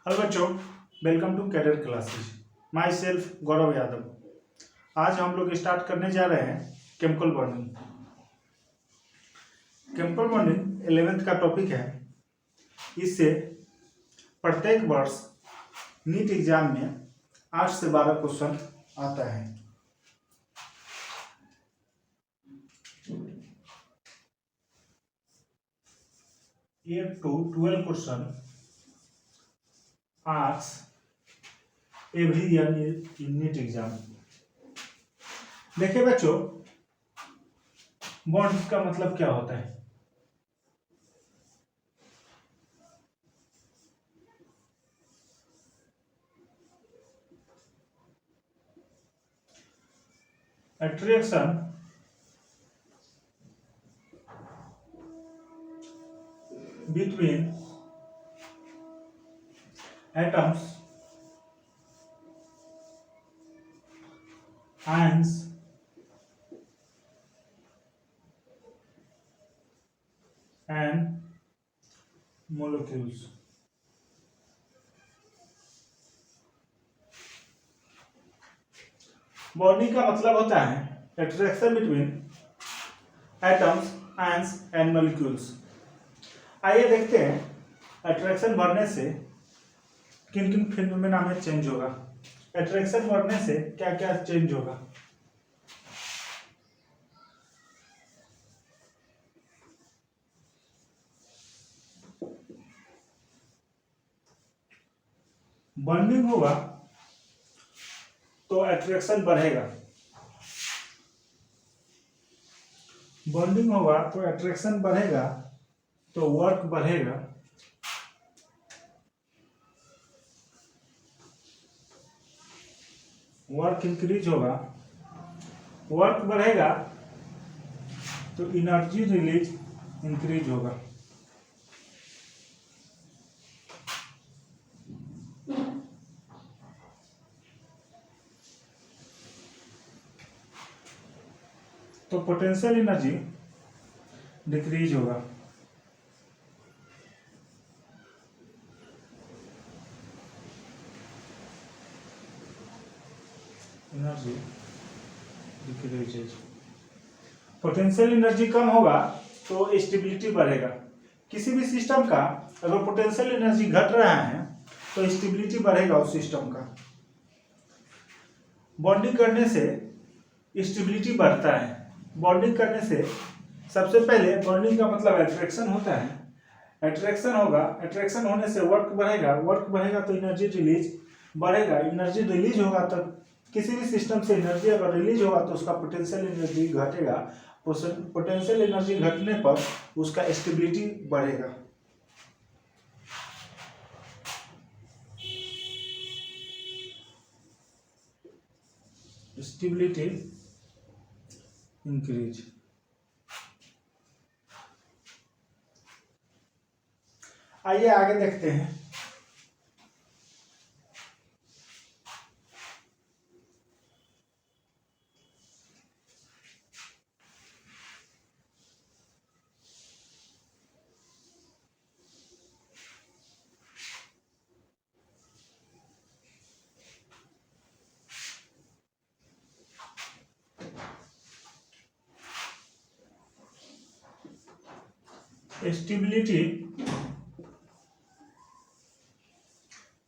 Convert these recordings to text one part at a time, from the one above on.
Hello बच्चों, welcome to career classes. Myself Gaurav Yadav. आज हम लोग स्टार्ट करने जा रहे हैं chemical bonding. Chemical bonding 11th का टॉपिक है। इससे प्रत्येक वर्ष नीट एग्जाम में 8 से 12 क्वेश्चन आता है। ये 12 question asked every year in NEET exam. देखिए बच्चों, बॉन्ड का मतलब क्या होता है? Attraction between atoms, ions, and molecules. Bonding का मतलब होता है attraction between atoms, ions and molecules. आइए देखते हैं अट्रैक्शन बढ़ने से किन किन फिनोमेना में चेंज होगा। अट्रैक्शन बढ़ने से क्या क्या चेंज होगा। बॉन्डिंग होगा तो अट्रैक्शन बढ़ेगा, बॉन्डिंग होगा तो अट्रैक्शन बढ़ेगा, तो वर्क बढ़ेगा, वर्क इंक्रीज होगा, वर्क बढ़ेगा तो एनर्जी रिलीज इंक्रीज होगा। तो पोटेंशियल एनर्जी डिक्रीज होगा। Energy decrease. पोटेंशियल एनर्जी कम होगा तो स्टेबिलिटी बढ़ेगा। किसी भी सिस्टम का अगर पोटेंशियल एनर्जी घट रहा है तो स्टेबिलिटी बढ़ेगा उस सिस्टम का। बॉन्डिंग करने से स्टेबिलिटी बढ़ता है। बॉन्डिंग करने से सबसे पहले बॉन्डिंग का मतलब अट्रैक्शन होता है। अट्रैक्शन होगा, अट्रैक्शन होने से वर्क बढ़ेगा, वर्क बढ़ेगा तो एनर्जी रिलीज बढ़ेगा, एनर्जी रिलीज होगा तो किसी भी सिस्टम से एनर्जी अगर रिलीज होगा तो उसका पोटेंशियल एनर्जी घटेगा। पोटेंशियल एनर्जी घटने पर उसका स्टेबिलिटी बढ़ेगा। Stability increase. आइए आगे देखते हैं।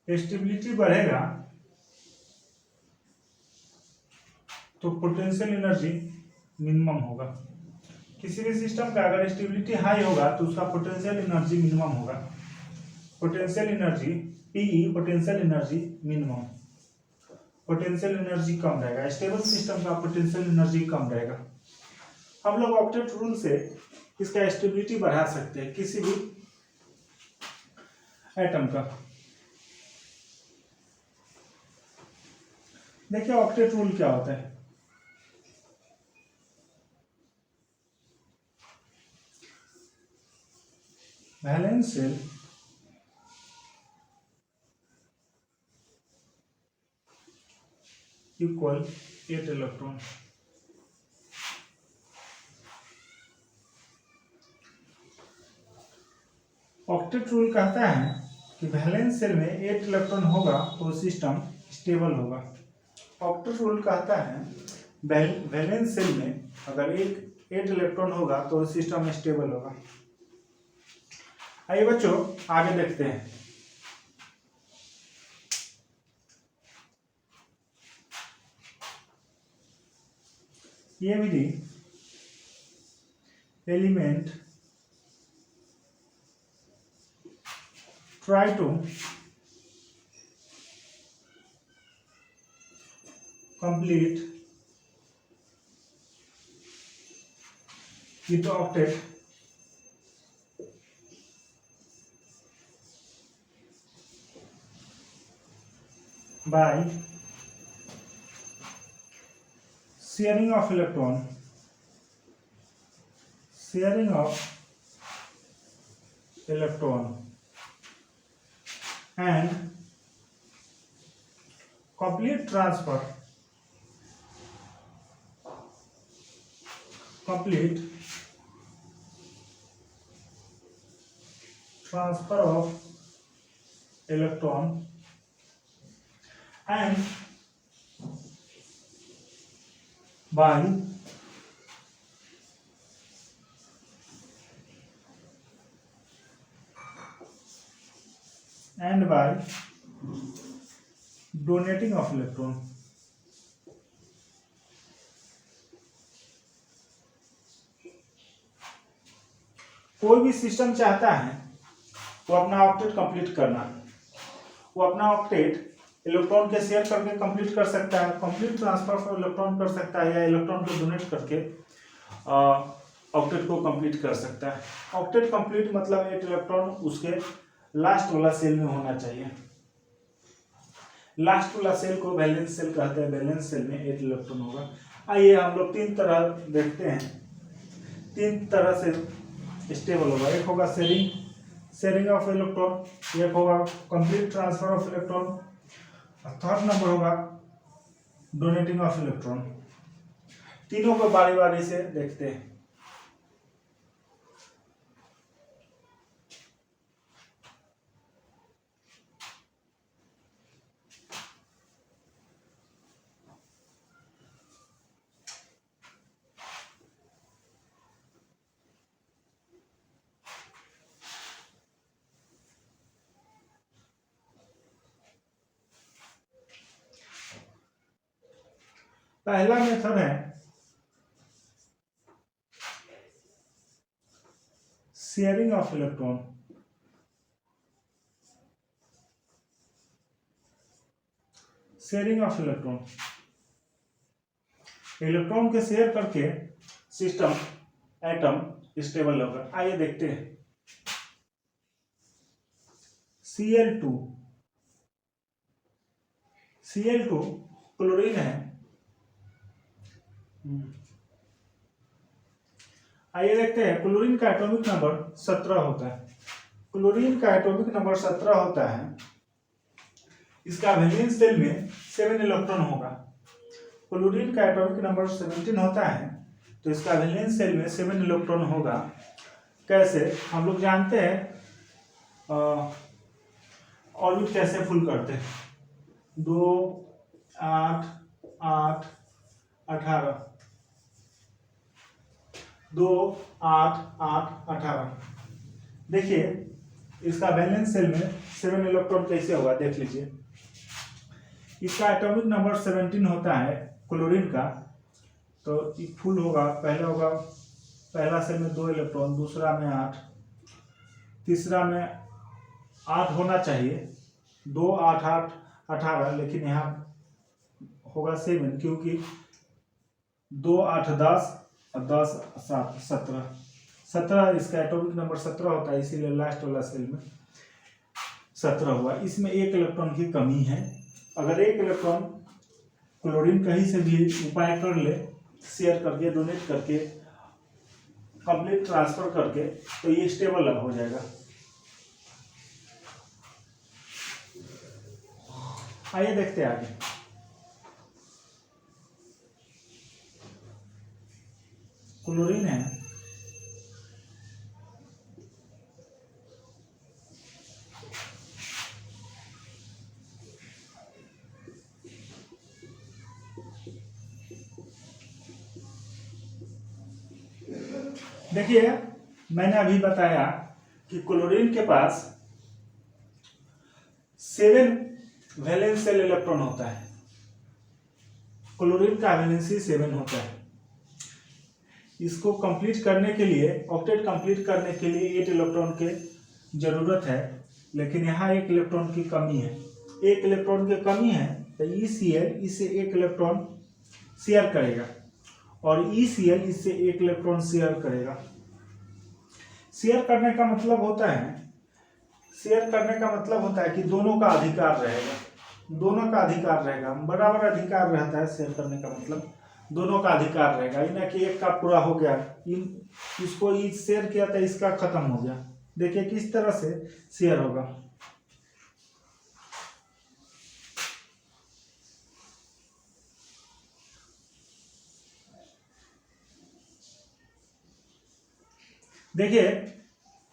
स्टेबिलिटी बढ़ेगा तो पोटेंशियल एनर्जी मिनिमम होगा। किसी भी सिस्टम का अगर स्टेबिलिटी हाई होगा तो उसका पोटेंशियल एनर्जी मिनिमम होगा। Potential energy PE, potential energy minimum. Potential energy कम रहेगा, स्टेबल सिस्टम का पोटेंशियल एनर्जी कम रहेगा। हम लोग ऑक्टेट रूल से इसका स्टेबिलिटी बढ़ा सकते हैं किसी भी एटम का। देखिए ऑक्टेट रूल क्या होता है। Valence shell equal 8 electron. Octet rule कहता है कि वैलेंस सेल में 8 इलेक्ट्रॉन होगा तो सिस्टम स्टेबल होगा। ऑक्टेट रूल कहता है वैलेंस सेल में अगर 8 इलेक्ट्रॉन होगा तो सिस्टम स्टेबल होगा। आइए बच्चों आगे देखते हैं। ये विधि element try to complete with the octet by sharing of electron and complete transfer of electron and by donating of electron। कोई भी सिस्टम चाहता है वो अपना ऑक्टेट कंप्लीट करना, वो अपना ऑक्टेट इलेक्ट्रॉन के शेयर करके कंप्लीट कर सकता है, कंप्लीट ट्रांसफर ऑफ इलेक्ट्रॉन कर सकता है, या इलेक्ट्रॉन को डोनेट करके ऑक्टेट को कंप्लीट कर सकता है। ऑक्टेट कंप्लीट मतलब 8 इलेक्ट्रॉन उसके लास्ट वाला सेल में होना चाहिए। लास्ट वाला सेल को वैलेंस सेल कहते हैं। वैलेंस सेल में 8 इलेक्ट्रॉन होगा। आइए हम लोग 3 तरह देखते हैं, 3 तरह से स्टेबल होगा। एक होगा शेयरिंग ऑफ इलेक्ट्रॉन, एक होगा कंप्लीट ट्रांसफर ऑफ इलेक्ट्रॉन, और थर्ड नंबर होगा डोनेटिंग ऑफ इलेक्ट्रॉन। तीनों को बारी बारी से देखते हैं। पहला मेथड है sharing of electron. Sharing of electron, electron के शेयर करके सिस्टम एटम स्टेबल होगा। आइए देखते हैं। Cl2 क्लोरीन है। आइए देखते हैं। क्लोरीन का एटॉमिक नंबर 17 होता है। क्लोरीन का एटॉमिक नंबर 17 होता है। इसका वैलेंस सेल में 7 इलेक्ट्रॉन होगा। क्लोरीन का एटॉमिक नंबर 17 होता है तो इसका वैलेंस सेल में 7 इलेक्ट्रॉन होगा। कैसे? हम लोग जानते हैं ऑर्बिट कैसे फुल करते हैं। 2 8 8 18, 2 8 8 18। देखिए इसका वैलेंस सेल में 7 इलेक्ट्रॉन कैसे होगा देख लीजिए। इसका एटॉमिक नंबर 17 होता है क्लोरीन का, तो फुल होगा। पहला सेल में 2 इलेक्ट्रॉन, दूसरा में 8, तीसरा में 8 होना चाहिए। 2 8 8 18, लेकिन यहाँ होगा 7 क्योंकि 2 8 10 और 10 7 17 इसका एटॉमिक नंबर 17 होता है, इसीलिए लास्ट वाला सेल में 17 हुआ। इसमें 1 इलेक्ट्रॉन की कमी है। अगर 1 इलेक्ट्रॉन क्लोरीन कहीं से भी उपाय कर ले, शेयर करके, डोनेट करके, कंप्लीट ट्रांसफर करके, तो ये स्टेबल हो जाएगा। आइए देखते हैं आगे। क्लोरीन है, देखिए मैंने अभी बताया कि क्लोरीन के पास 7 वैलेंस शेल इलेक्ट्रॉन होता है। क्लोरीन का वैलेंसी 7 होता है। इसको कंप्लीट करने के लिए, ऑक्टेट कंप्लीट करने के लिए 8 इलेक्ट्रॉन के जरूरत है, लेकिन यहाँ 1 इलेक्ट्रॉन की कमी है। 1 इलेक्ट्रॉन की कमी है तो ECl इससे 1 इलेक्ट्रॉन शेयर करेगा और ECl इससे 1 इलेक्ट्रॉन शेयर करेगा। शेयर करने का मतलब होता है, शेयर करने का मतलब होता है कि दोनों का अधिकार रहेगा, दोनों का अधिकार रहेगा, बराबर अधिकार रहता है। शेयर करने का मतलब दोनों का अधिकार रहेगा, ये ना कि एक का पूरा हो गया, इसको शेयर किया था, इसका खत्म हो गया। देखिए किस तरह से शेयर होगा। देखिए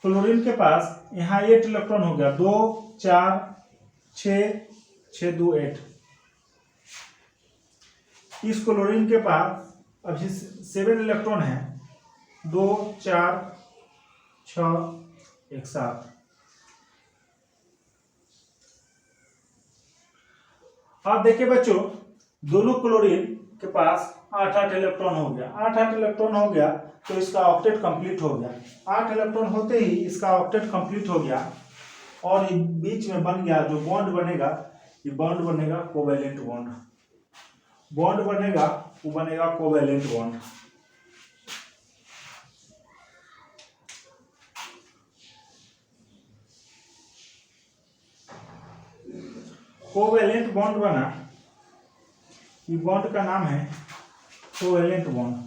क्लोरीन के पास यहाँ 8 इलेक्ट्रॉन हो गया, 2 4 6 6 2 8। इस क्लोरीन के पास अभी 7 इलेक्ट्रॉन है, 2 4 6 1 7। आप देखिए बच्चों, दोनों क्लोरीन के पास 8 इलेक्ट्रॉन हो गया। 8 इलेक्ट्रॉन हो गया तो इसका ऑक्टेट कंप्लीट हो गया। 8 इलेक्ट्रॉन होते ही इसका ऑक्टेट कंप्लीट हो गया और बीच में बन गया जो बॉन्ड बनेगा, ये बॉन्ड बनेगा कोवैलेंट बॉन्ड। बॉन्ड बनेगा वो बनेगा कोवैलेंट बॉन्ड। कोवैलेंट बॉन्ड बना, ये बॉन्ड का नाम है कोवैलेंट बॉन्ड।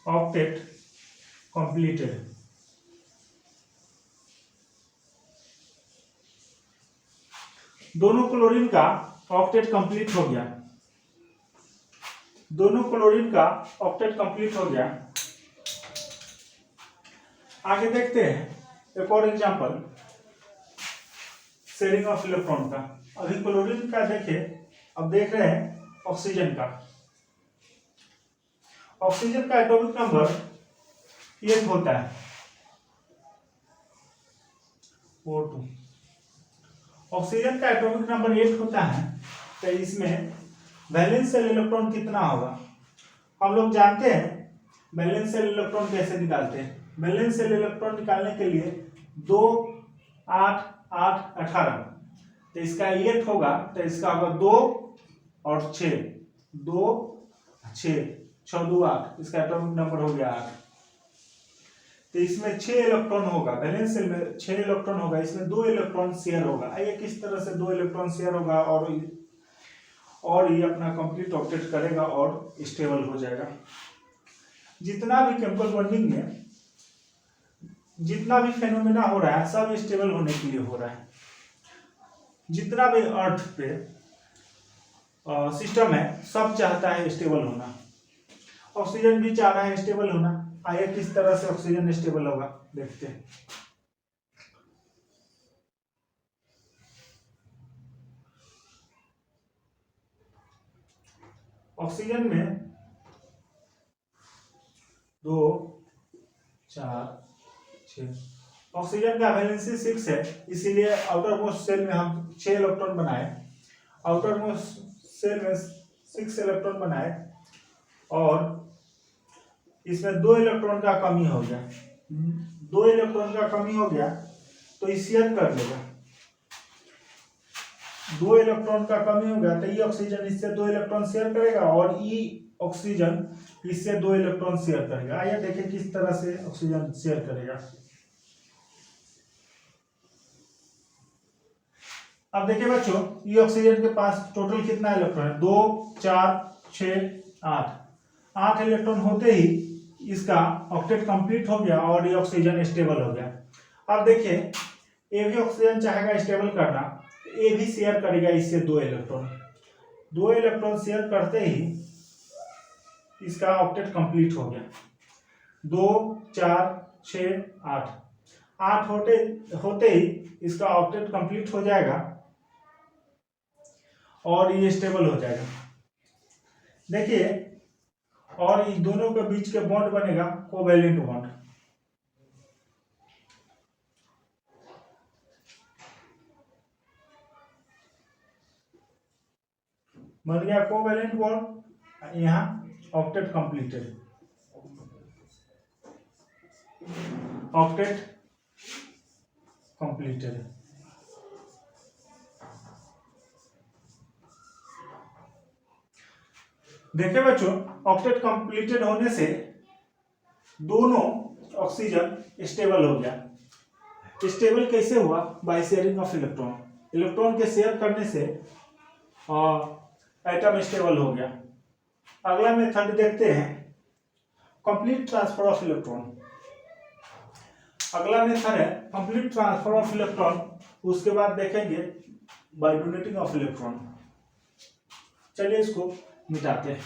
Octet completed. दोनों क्लोरीन का ऑक्टेट कंप्लीट हो गया, दोनों क्लोरीन का ऑक्टेट कंप्लीट हो गया। आगे देखते हैं एक और एग्जांपल शेयरिंग ऑफ इलेक्ट्रॉन का। अभी क्लोरीन का देखें, अब देख रहे हैं ऑक्सीजन का। ऑक्सीजन का एटॉमिक नंबर 1 होता है, O2। ऑक्सीजन का एटॉमिक नंबर 8 होता है तो इसमें वैलेंस शेल इलेक्ट्रॉन कितना होगा? हम लोग जानते हैं वैलेंस शेल इलेक्ट्रॉन कैसे निकालते हैं। वैलेंस शेल इलेक्ट्रॉन निकालने के लिए 2 8 8 18, तो इसका 8 होगा तो इसका होगा 2 और 6, 2 6 6 2 8, इसका एटॉमिक नंबर हो गया 8। तो इसमें 6 इलेक्ट्रॉन होगा, वैलेंस शेल में 6 इलेक्ट्रॉन होगा, इसमें 2 इलेक्ट्रॉन शेयर होगा। आइए किस तरह से 2 इलेक्ट्रॉन शेयर होगा और ये अपना कंप्लीट ऑक्टेट करेगा और स्टेबल हो जाएगा। जितना भी केमिकल बॉन्डिंग में जितना भी फेनोमेना हो रहा है सब स्टेबल होने के लिए हो रहा है। जितना भी अर्थ पे सिस्टम है सब चाहता है स्टेबल होना। ऑक्सीजन भी चाह रहा है स्टेबल होना। आइए किस तरह से ऑक्सीजन स्टेबल होगा देखते हैं। ऑक्सीजन में 2 4 6, ऑक्सीजन का वैलेंसी 6 है, इसीलिए आउटर मोस्ट सेल में हम 6 इलेक्ट्रॉन बनाए। आउटर मोस्ट सेल में 6 इलेक्ट्रॉन बनाए और इसमें 2 इलेक्ट्रॉन का कमी हो गया। 2 इलेक्ट्रॉन का कमी हो गया तो ये शेयर कर देगा। 2 इलेक्ट्रॉन का कमी हो गया तो ये ऑक्सीजन इससे 2 इलेक्ट्रॉन शेयर करेगा और ये ऑक्सीजन इससे 2 इलेक्ट्रॉन शेयर करेगा। आइए देखें किस तरह से ऑक्सीजन शेयर करेगा। अब देखिए बच्चों, ये ऑक्सीजन के पास टोटल कितना इलेक्ट्रॉन है? 2 4 6 8। 8 इलेक्ट्रॉन होते ही इसका ऑक्टेट कंप्लीट हो गया और ये ऑक्सीजन स्टेबल हो गया। अब देखिए ये भी ऑक्सीजन चाहेगा स्टेबल करना, ये भी शेयर करेगा इससे 2 इलेक्ट्रॉन। 2 इलेक्ट्रॉन शेयर करते ही इसका ऑक्टेट कंप्लीट हो गया। 2 4 6 8 8 होते होते ही इसका ऑक्टेट कंप्लीट हो जाएगा और ये स्टेबल हो जाएगा। देखिए, और इन दोनों के बीच के बॉन्ड बनेगा कोवैलेंट बॉन्ड। बन गया कोवैलेंट बॉन्ड, यहाँ ऑक्टेट कंप्लीटेड, ऑक्टेट कंप्लीटेड। देखिए बच्चों, ऑक्टेट कंप्लीटेड होने से दोनों ऑक्सीजन स्टेबल हो गया। स्टेबल कैसे हुआ? By sharing of electron. Electron के शेयर करने से एटम स्टेबल हो गया। अगला मेथड देखते हैं, कंप्लीट ट्रांसफर ऑफ इलेक्ट्रॉन। अगला मेथड है कंप्लीट ट्रांसफर ऑफ इलेक्ट्रॉन। उसके बाद देखेंगे बाय डोनेटिंग ऑफ इलेक्ट्रॉन। चलिए इसको मिटाते हैं।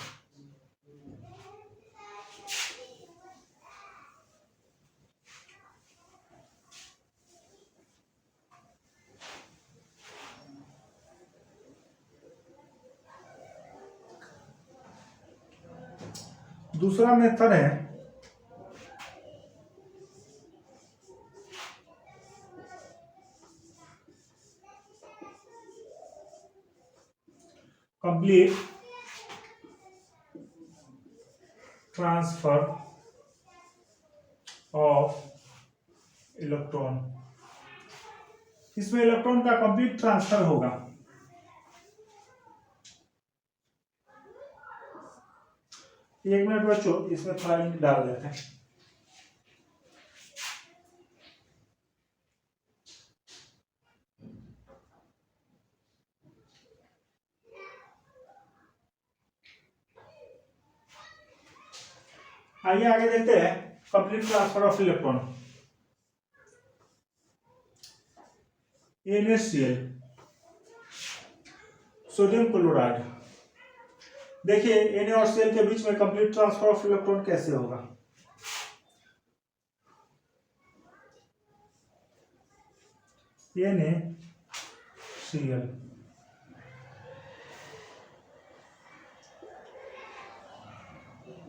दूसरा मेथड है कंप्लीट ट्रांसफर ऑफ इलेक्ट्रॉन। इसमें इलेक्ट्रॉन का कंप्लीट ट्रांसफर होगा। एक मिनट बच्चों, इसमें थोड़ा इंक डाल देते हैं। आइए आगे देखते हैं complete transfer of electron. NaCl, sodium chloride. देखिए Na और Cl के बीच में कंप्लीट ट्रांसफर ऑफ इलेक्ट्रॉन कैसे होगा? NaCl,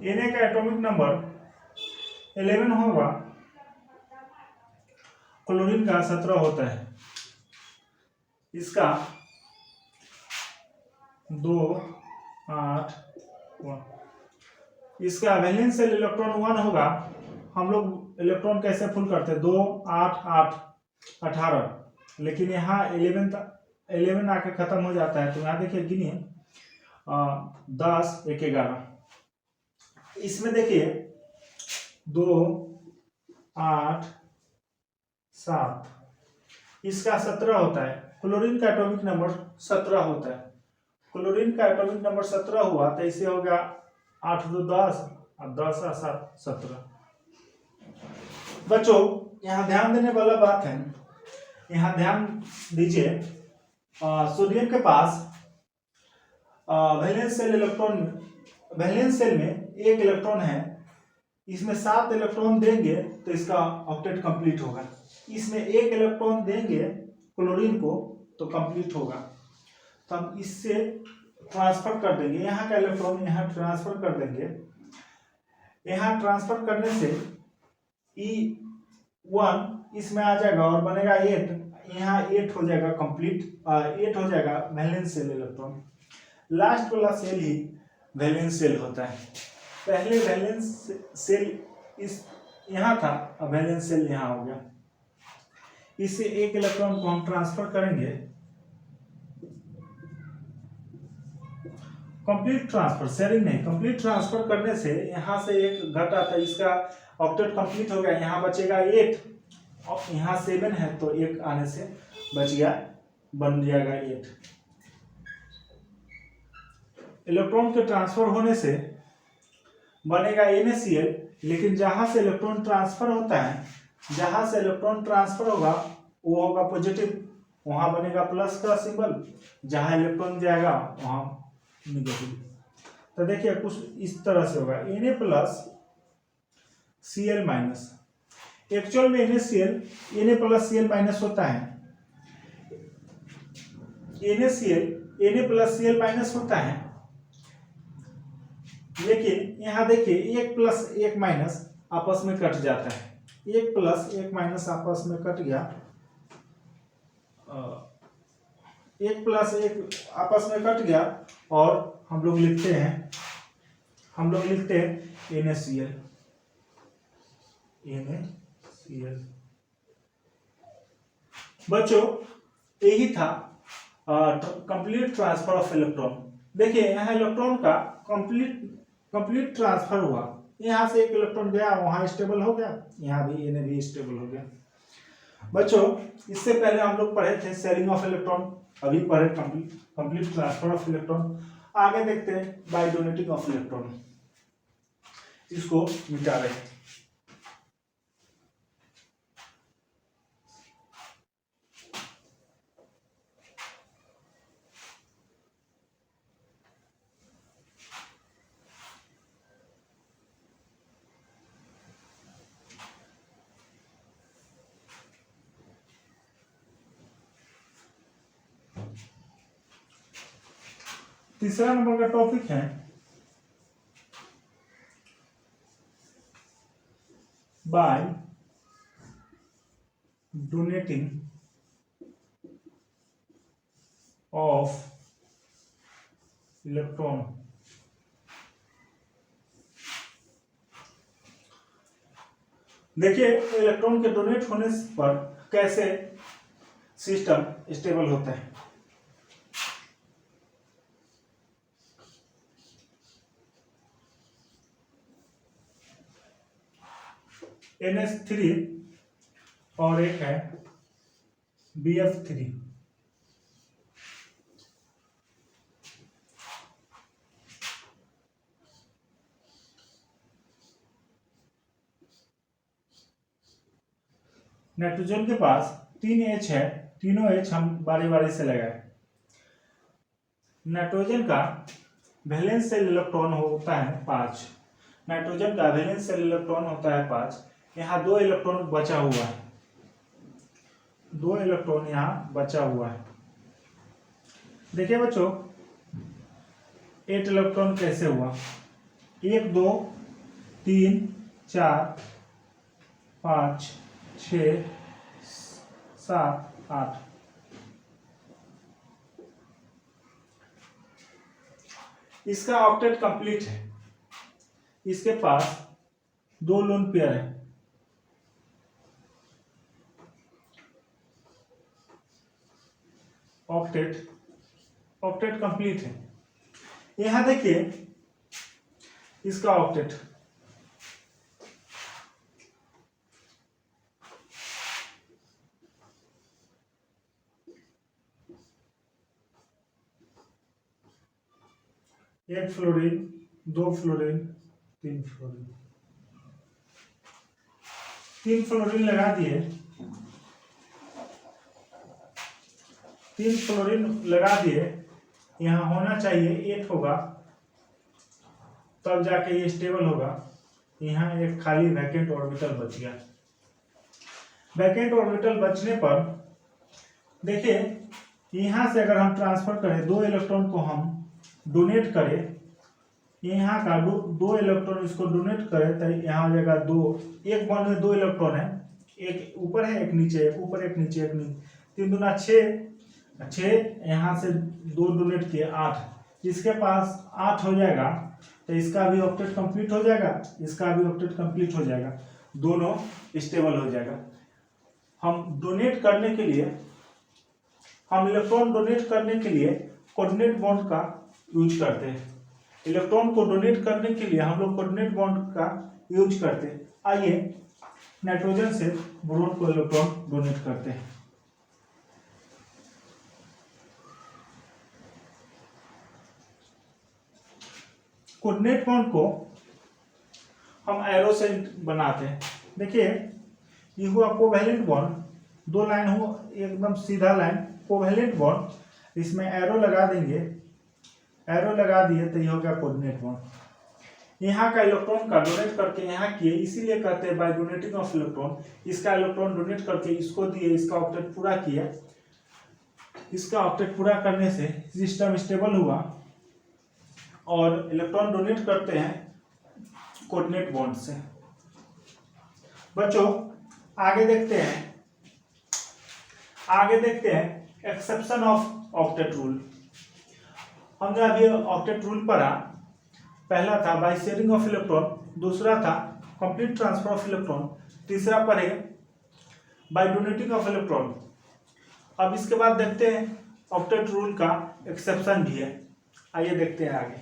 Na का एटॉमिक नंबर 11 होगा, क्लोरीन का 17 होता है। इसका 2 8 1, इसका वैलेंस सेल इलेक्ट्रॉन 1 होगा। हम लोग इलेक्ट्रॉन कैसे फुल करते हैं? 2 8 8 18, लेकिन यहाँ 11 आके खत्म हो जाता है। तो यहाँ देखिए गिनिए, 10 1 11। इसमें देखिए 2 8 7, इसका 17 होता है। क्लोरीन का एटॉमिक नंबर 17 होता है। क्लोरीन का एटॉमिक नंबर 17 हुआ तो इसे हो गया 8 2 10 और 10 7 17। बच्चों, यहाँ ध्यान देने वाला बात है, यहाँ ध्यान दीजिए, सोडियम के पास valence shell electron, valence shell में एक इलेक्ट्रॉन है। इसमें 7 इलेक्ट्रॉन देंगे तो इसका ऑक्टेट कंप्लीट होगा। इसमें एक इलेक्ट्रॉन देंगे क्लोरीन को तो कंप्लीट होगा। तो हम इससे ट्रांसफर कर देंगे, यहाँ का इलेक्ट्रॉन यहाँ ट्रांसफर कर देंगे। यहाँ ट्रांसफर करने से E1 इसमें आ जाएगा और बनेगा 8। यहाँ 8 हो जाएगा कंप्लीट, 8 हो जाएगा वैलेंस सेल इलेक्ट्रॉन। लास्ट वाला सेल ही वैलेंस सेल होता है। पहले वैलेंस सेल इस यहाँ था, अब वैलेंस सेल यहाँ हो गया। इससे एक इलेक्ट्रॉन को हम ट्रांसफर करेंगे। कंप्लीट ट्रांसफर, शेयरिंग नहीं, कंप्लीट ट्रांसफर करने से यहाँ से एक घटा था, इसका ऑक्टेट कंप्लीट हो गया। यहाँ बचेगा 8 और यहाँ 7 है तो 1 आने से बच गया, बन जाएगा 8। इलेक्ट्रॉन के ट्रांसफर होने से बनेगा NaCl, लेकिन जहां से इलेक्ट्रॉन ट्रांसफर होता है, जहां से इलेक्ट्रॉन ट्रांसफर होगा वो होगा पॉजिटिव, वहां बनेगा प्लस का सिंबल। जहां इलेक्ट्रॉन जाएगा वहां नेगेटिव। तो देखिए कुछ इस तरह से होगा, Na plus Cl minus. Actual में NaCl Na plus Cl minus होता है, NaCl Na plus Cl minus होता है, लेकिन यहाँ देखिए एक प्लस एक माइनस आपस में कट जाता है, एक प्लस एक माइनस आपस में कट गया, एक प्लस एक आपस में कट गया और हम लोग लिखते हैं NaCl। बच्चों यही था कंप्लीट ट्रांसफर ऑफ इलेक्ट्रॉन। देखिए यहाँ इलेक्ट्रॉन का कंप्लीट ट्रांसफर हुआ, यहाँ से एक इलेक्ट्रॉन गया वहां स्टेबल हो गया, यहाँ भी Na भी स्टेबल हो गया। बच्चों इससे पहले हम लोग पढ़े थे शेयरिंग ऑफ इलेक्ट्रॉन, अभी पढ़े कंप्लीट ट्रांसफर ऑफ इलेक्ट्रॉन। आगे देखते हैं बाय डोनेटिंग ऑफ इलेक्ट्रॉन, इसको मिटा रहे हैं। तीसरा नंबर का टॉपिक है बाय डोनेटिंग ऑफ इलेक्ट्रॉन। देखिए इलेक्ट्रॉन के डोनेट होने पर कैसे सिस्टम स्टेबल होता है। NH3 और एक है BF3। नाइट्रोजन के पास 3 H है, तीनों H हम बारी बारी से लगाए। नाइट्रोजन का वैलेंस शेल इलेक्ट्रॉन होता है 5, नाइट्रोजन का वैलेंस शेल इलेक्ट्रॉन होता है 5। यहाँ 2 इलेक्ट्रॉन बचा हुआ है, 2 इलेक्ट्रॉन यहाँ बचा हुआ है। देखिए बच्चों 8 इलेक्ट्रॉन कैसे हुआ, 1 2 3 4 5 6 7 8। इसका ऑक्टेट कंप्लीट है, इसके पास 2 लोन पेयर है। ऑक्टेट कंप्लीट है। यहां देखिए इसका ऑक्टेट एक फ्लोरीन, 2 फ्लोरीन, 3 फ्लोरीन, 3 फ्लोरीन लगा दिए, 3 फ्लोरीन लगा दिए। यहाँ होना चाहिए 8 होगा तब जाके ये स्टेबल होगा। यहाँ एक खाली वैकेंट ऑर्बिटल बच गया। वैकेंट ऑर्बिटल बचने पर देखिए यहाँ से अगर हम ट्रांसफर करें, 2 इलेक्ट्रॉन को हम डोनेट करें, यहाँ का 2 इलेक्ट्रॉन इसको डोनेट करें तो यहाँ हो जाएगा 2, एक बॉन्ड में 2 इलेक्ट्रॉन है, एक ऊपर है एक नीचे, एक ऊपर एक नीचे एक नीचे, 3 दूना 6, यहाँ से 2 डोनेट किए 8, इसके पास 8 हो जाएगा तो इसका भी ऑक्टेट कंप्लीट हो जाएगा, इसका भी ऑक्टेट कंप्लीट हो जाएगा, दोनों स्टेबल हो जाएगा। हम डोनेट करने के लिए, हम इलेक्ट्रॉन डोनेट करने के लिए कोऑर्डिनेट बॉन्ड का यूज करते हैं। इलेक्ट्रॉन को डोनेट करने के लिए हम लोग कोऑर्डिनेट बॉन्ड का यूज करते हैं। आइए नाइट्रोजन से बोरोन को इलेक्ट्रॉन डोनेट करते हैं। कोऑर्डिनेट बॉन्ड को हम एरो से बनाते हैं। देखिए ये हुआ कोवैलेंट बॉन्ड, 2 लाइन हो एकदम सीधा लाइन कोवैलेंट बॉन्ड, इसमें एरो लगा देंगे, एरो लगा दिए तो ये हो गया कोऑर्डिनेट बॉन्ड। यहाँ का इलेक्ट्रॉन का डोनेट करके यहाँ किए, इसीलिए कहते हैं बाय डोनेटिंग ऑफ इलेक्ट्रॉन। इसका इलेक्ट्रॉन डोनेट करके इसको दिए, इसका ऑक्टेट पूरा किया। इसका ऑक्टेट पूरा करने से सिस्टम स्टेबल हुआ। और इलेक्ट्रॉन डोनेट करते हैं कोऑर्डिनेट बॉन्ड से। बच्चों आगे देखते हैं एक्सेप्शन ऑफ ऑक्टेट रूल। हमने अभी ऑक्टेट रूल पढ़ा। पहला था बाय शेयरिंग ऑफ इलेक्ट्रॉन, दूसरा था कंप्लीट ट्रांसफर ऑफ इलेक्ट्रॉन, तीसरा पढ़े बाय डोनेटिंग ऑफ इलेक्ट्रॉन। अब इसके बाद देखते हैं ऑक्टेट रूल का एक्सेप्शन भी है। आइए देखते हैं आगे।